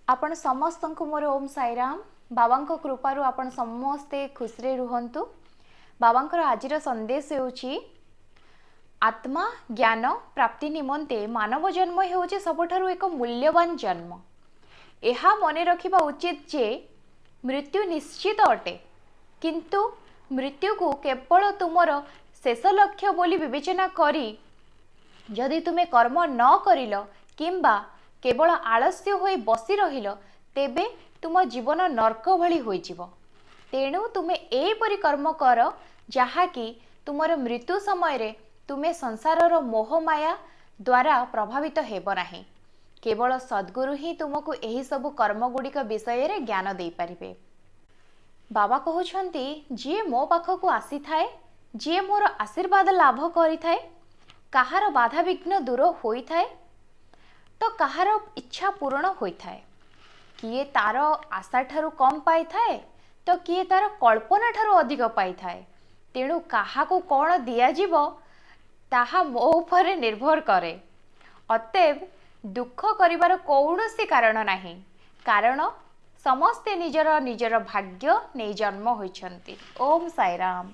आपण समस्त को मोर ओम साईराम। बाबा कृपारू आपण समस्ते खुशी रुहंतु। बाबा आज संदेश होउछि आत्मा ज्ञान प्राप्ति निमंते मानव जन्म होउछि सबठारु एक मूल्यवान जन्म। एहा मने रखिबा उचित जे मृत्यु निश्चित अटे, किंतु मृत्यु को केवल तुमर शेष लक्ष्य बोली विवेचना करी जदि तुमे कर्म न करिल किंबा केवल आलस्य होई बसी रहिल तेबे तुम जीवन नर्क भली होई जीव। तेणु तुमे एपरि कर्म कर जहाँकि तुमर मृत्यु समय रे तुमे संसारर मोह माया द्वारा प्रभावित हेब नाही। केवल सद्गुरु ही तुमको एही सब कर्म गुड़िक विषय रे ज्ञान दे पारिबे। बाबा कहउछंती जे मो पाखकु आसी थाए, जे मोर आशीर्वाद लाभ करि थाए, काहार बाधा विघ्न दूर होई थाए तो काहार इच्छा पूर्ण होई थाए। किए तार आशा ठारू कम पाई थाए तो किए तार कल्पना ठारू अधिक पाई थाए। तेणु काहाकू कौन दिया जीव ताहा मो उपरे निर्भर करे। अतएव दुख करिवार कौनसी कारण नाही, कारण समस्ते निजर निजर भाग्य नहीं जन्म होइछंती। ओम साईराम।